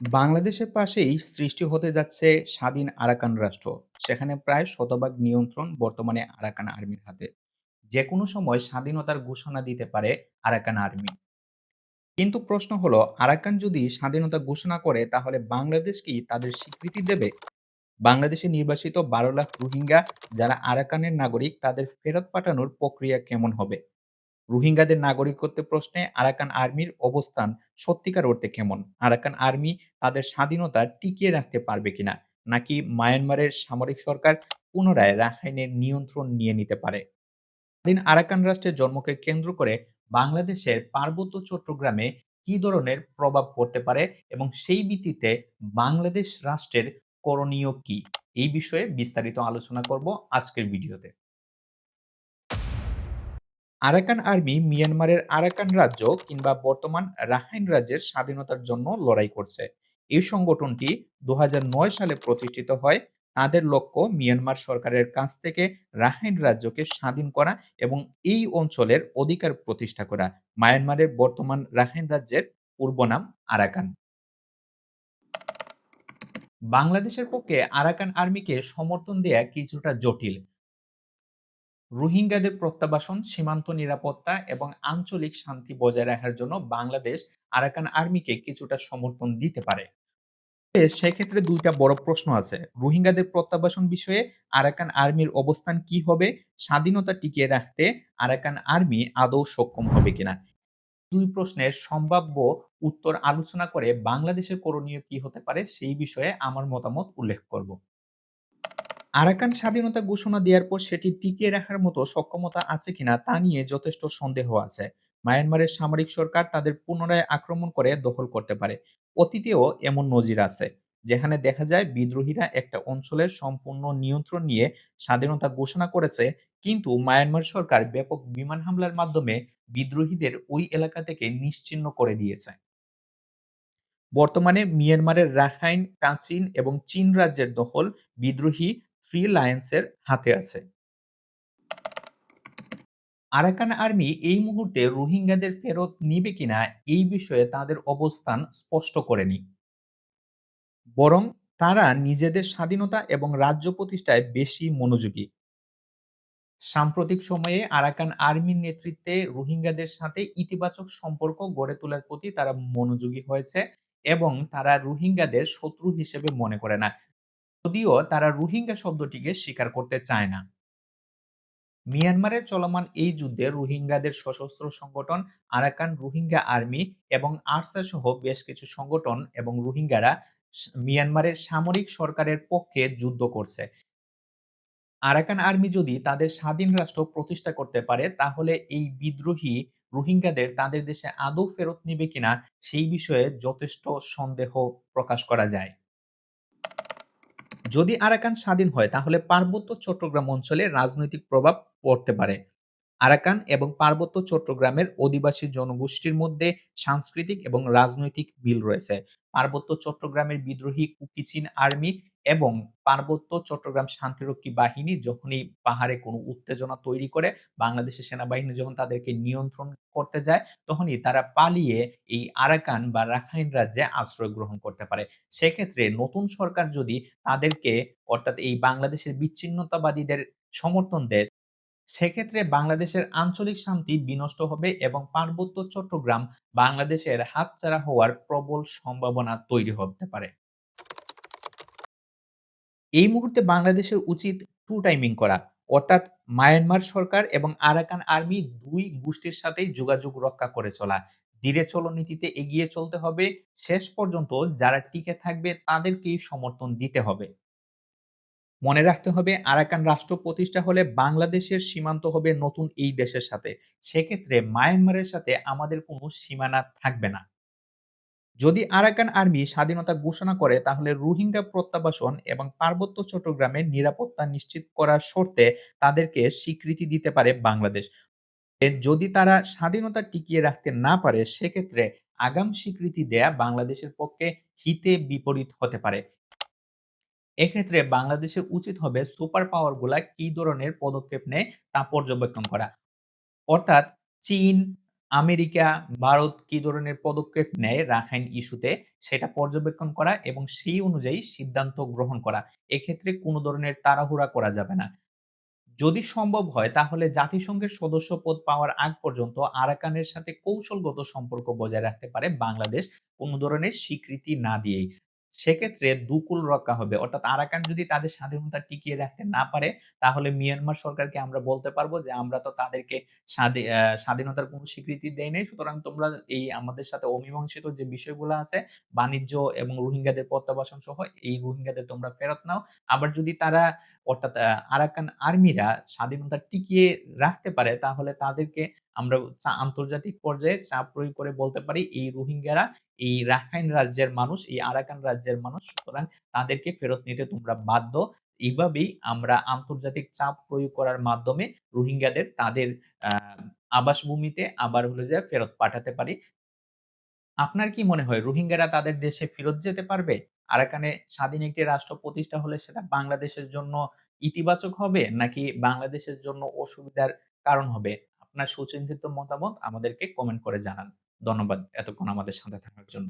বাংলাদেশের পাশেই সৃষ্টি হতে যাচ্ছে স্বাধীন আরাকান রাষ্ট্র। সেখানে প্রায় শতভাগ নিয়ন্ত্রণ বর্তমানে আরাকান আর্মির হাতে। যেকোনো সময় স্বাধীনতার ঘোষণা দিতে পারে আরাকান আর্মি। কিন্তু প্রশ্ন হলো, আরাকান যদি স্বাধীনতা ঘোষণা করে তাহলে বাংলাদেশ কি তাদের স্বীকৃতি দেবে? বাংলাদেশে নির্বাসিত ১২ লাখ রোহিঙ্গা যারা আরাকানের নাগরিক তাদের ফেরত পাঠানোর প্রক্রিয়া কেমন হবে? রোহিঙ্গাদের নাগরিকত্ব প্রশ্নে আরাকান আর্মির অবস্থান সত্যিকার অর্থে কেমন? আরাকান আর্মি তাদের স্বাধীনতা টিকিয়ে রাখতে পারবে কিনা? নাকি মায়ানমারের সামরিক সরকার পুনরায় রাখাইনের নিয়ন্ত্রণ নিয়ে নিতে পারে? স্বাধীন আরাকান রাষ্ট্রের জন্মকে কেন্দ্র করে বাংলাদেশের পার্বত্য চট্টগ্রামে কি ধরনের প্রভাব পড়তে পারে এবং সেই ভিত্তিতে বাংলাদেশ রাষ্ট্রের করণীয় কি? এই বিষয়ে বিস্তারিত আলোচনা করব আজকের ভিডিওতে। আরাকান আর্মি মিয়ানমারের আরাকান রাজ্য কিংবা বর্তমান রাখাইন রাজ্যের স্বাধীনতার জন্য লড়াই করছে। এই সংগঠনটি ২০০৯ সালে প্রতিষ্ঠিত হয়। তাদের লক্ষ্য মিয়ানমার সরকারের কাছ থেকে রাখাইন রাজ্যকে স্বাধীন করা এবং এই অঞ্চলের অধিকার প্রতিষ্ঠা করা। মায়ানমারের বর্তমান রাখাইন রাজ্যের পূর্ব নাম আরাকান। বাংলাদেশের পক্ষে আরাকান আর্মিকে সমর্থন দেয়া কিছুটা জটিল। রোহিঙ্গাদের প্রত্যাবাসন, সীমান্ত নিরাপত্তা এবং আঞ্চলিক শান্তি বজায় রাখার জন্য বাংলাদেশ আরাকান আর্মিকে কিছুটা সমর্থন দিতে পারে। সেক্ষেত্রে ২ টা বড় প্রশ্ন আছে। রোহিঙ্গাদের প্রত্যাবাসন বিষয়ে আরাকান আর্মির অবস্থান কি হবে? স্বাধীনতা টিকিয়ে রাখতে আরাকান আর্মি আদৌ সক্ষম হবে কিনা? ২ প্রশ্নের সম্ভাব্য উত্তর আলোচনা করে বাংলাদেশের করণীয় কি হতে পারে সেই বিষয়ে আমার মতামত উল্লেখ করব। আরাকান স্বাধীনতা ঘোষণা দেওয়ার পর সেটি টিকিয়ে রাখার মতো সক্ষমতা আছে কিনা তা নিয়ে যথেষ্ট সন্দেহ আছে। মায়ানমারের সামরিক সরকার তাদের পুনরায় আক্রমণ করে দখল করতে পারে। অতীতেও এমন নজির আছে, যেখানে দেখা যায় বিদ্রোহীরা একটা অঞ্চলের সম্পূর্ণ নিয়ন্ত্রণ নিয়ে স্বাধীনতা ঘোষণা করেছে, কিন্তু মায়ানমার সরকার ব্যাপক বিমান হামলার মাধ্যমে বিদ্রোহীদের ওই এলাকা থেকে নিশ্চিহ্ন করে দিয়েছে। বর্তমানে মিয়ানমারের রাখাইন, কাচিন এবং চীন রাজ্যের দখল বিদ্রোহী থ্রি লায়ন্সের হাতে আছে। আরাকান আর্মি এই মুহূর্তে রোহিঙ্গাদের ফেরত নিবে কিনা এই বিষয়ে তাদের অবস্থান স্পষ্ট করেনি। বরং তারা নিজেদের স্বাধীনতা এবং রাজ্য প্রতিষ্ঠায় বেশি মনোযোগী। সাম্প্রতিক সময়ে আরাকান আর্মির নেতৃত্বে রোহিঙ্গাদের সাথে ইতিবাচক সম্পর্ক গড়ে তোলার প্রতি তারা মনোযোগী হয়েছে এবং তারা রোহিঙ্গাদের শত্রু হিসেবে মনে করে না। যদিও তারা রোহিঙ্গা শব্দটিকে স্বীকার করতে চায় না। মিয়ানমারের চলমান এই যুদ্ধে রোহিঙ্গাদের সশস্ত্র সংগঠন আরাকান রোহিঙ্গা আর্মি এবং আরসা সহ বেশ কিছু সংগঠন এবং রোহিঙ্গারা মিয়ানমারের সামরিক সরকারের পক্ষে যুদ্ধ করছে। আরাকান আর্মি যদি তাদের স্বাধীন রাষ্ট্র প্রতিষ্ঠা করতে পারে তাহলে এই বিদ্রোহী রোহিঙ্গাদের তাদের দেশে আদৌ ফেরত নিবে কিনা সেই বিষয়ে যথেষ্ট সন্দেহ প্রকাশ করা যায়। যদি আরাকান স্বাধীন হয় তাহলে পার্বত্য চট্টগ্রাম অঞ্চলে রাজনৈতিক প্রভাব পড়তে পারে। আরাকান এবং পার্বত্য চট্টগ্রামের অধিবাসী জনগোষ্ঠীর মধ্যে সাংস্কৃতিক এবং রাজনৈতিক মিল রয়েছে। পার্বত্য চট্টগ্রামের বিদ্রোহী কুকিচিন আর্মি এবং পার্বত্য চট্টগ্রাম শান্তিরক্ষী বাহিনী যখনই পাহাড়ে কোনো উত্তেজনা তৈরি করে, বাংলাদেশের সেনাবাহিনী যখন তাদেরকে নিয়ন্ত্রণ করতে যায়, তখনই তারা পালিয়ে এই আরাকান বা রাখাইন রাজ্যে আশ্রয় গ্রহণ করতে পারে। সেক্ষেত্রে নতুন সরকার যদি তাদেরকে, অর্থাৎ এই বাংলাদেশের বিচ্ছিন্নতাবাদীদের সমর্থন দেয়, সেক্ষেত্রে বাংলাদেশের আঞ্চলিক শান্তি বিনষ্ট হবে এবং পার্বত্য চট্টগ্রাম বাংলাদেশের হাতছাড়া হওয়ার প্রবল সম্ভাবনা তৈরি হতে পারে। এই মুহূর্তে বাংলাদেশের উচিত টু টাইমিং করা। অর্থাৎ মায়ানমার সরকার এবং আরাকান আর্মি ২ গোষ্ঠীর সাথেই যোগাযোগ রক্ষা করে চলা। ধীরে চলো নীতিতে এগিয়ে চলতে হবে। শেষ পর্যন্ত যারা টিকে থাকবে তাদেরকেই সমর্থন দিতে হবে। মনে রাখতে হবে, আরাকান রাষ্ট্র প্রতিষ্ঠা হলে বাংলাদেশের সীমান্ত হবে নতুন এই দেশের সাথে। সেক্ষেত্রে মায়ানমারের সাথে আমাদের কোনো সীমানা থাকবে না। যদি আরাকান আর্মি স্বাধীনতা ঘোষণা করে তাহলে রোহিঙ্গা প্রত্যাবাসন এবং পার্বত্য চট্টগ্রামের নিরাপত্তা নিশ্চিত করার শর্তে তাদেরকে স্বীকৃতি দিতে পারে বাংলাদেশ। যদি তারা স্বাধীনতা টিকিয়ে রাখতে না পারে সেক্ষেত্রে আগাম স্বীকৃতি দেয়া বাংলাদেশের পক্ষে হিতে বিপরীত হতে পারে। এক্ষেত্রে বাংলাদেশের উচিত হবে সুপার পাওয়ার গুলা কি ধরনের পদক্ষেপ নেয় তা পর্যবেক্ষণ করা। অর্থাৎ চীন, আমেরিকা, ভারত কি ধরনের পদক্ষেপ নেয় রাখাইন ইস্যুতে সেটা পর্যবেক্ষণ করা এবং সেই অনুযায়ী সিদ্ধান্ত গ্রহণ করা। এক্ষেত্রে কোনো ধরনের তাড়াহুড়া করা যাবে না। যদি সম্ভব হয় তাহলে জাতিসংঘের সদস্যপদ পাওয়ার আগ পর্যন্ত আরাকানের সাথে কৌশলগত সম্পর্ক বজায় রাখতে পারে বাংলাদেশ কোন ধরনের স্বীকৃতি না দিয়েই। সেক্ষেত্রে দুকুল রক্ষা হবে। অর্থাৎ আরাকান যদি তাদের স্বাধীনতা টিকিয়ে রাখতে না পারে, তাহলে মিয়ানমার সরকারকে আমরা বলতে পারব যে, "আমরা তো তাদেরকে স্বাধীনতার কোন স্বীকৃতি দেই নাই। সুতরাং তোমরা এই আমাদের সাথে অমীমাংসিত যে বিষয়গুলো আছে, বাণিজ্য এবং রোহিঙ্গাদের প্রত্যাবাসন সহ এই রোহিঙ্গাদের তোমরা ফেরত নাও।" আবার যদি তারা অর্থাৎ আরাকান আর্মিরা স্বাধীনতা টিকিয়ে রাখতে পারে, তাহলে তাদেরকে আমরা আন্তর্জাতিক পর্যায়ে চাপ প্রয়োগ করে বলতে পারি, এই রোহিঙ্গারা এই রাখাইন রাজ্যের মানুষ, এই আরাকান রাজ্যের মানুষ। সুতরাং তাদেরকে ফেরত নিতে তোমরা বাধ্য। এভাবেই আমরা আন্তর্জাতিক চাপ প্রয়োগ করার মাধ্যমে রোহিঙ্গাদের তাদের আ আবাসভূমিতে আবার হলো যে ফেরত পাঠাতে পারি। আপনার কি মনে হয় রোহিঙ্গারা তাদের দেশে ফেরত যেতে পারবে? আরাকানে স্বাধীন একটি রাষ্ট্র প্রতিষ্ঠা হলে সেটা বাংলাদেশের জন্য ইতিবাচক হবে নাকি বাংলাদেশের জন্য অসুবিধার কারণ হবে? আপনার সুচিন্তিত মতামত আমাদেরকে কমেন্ট করে জানান। ধন্যবাদ এতক্ষণ আমাদের সাথে থাকার জন্য।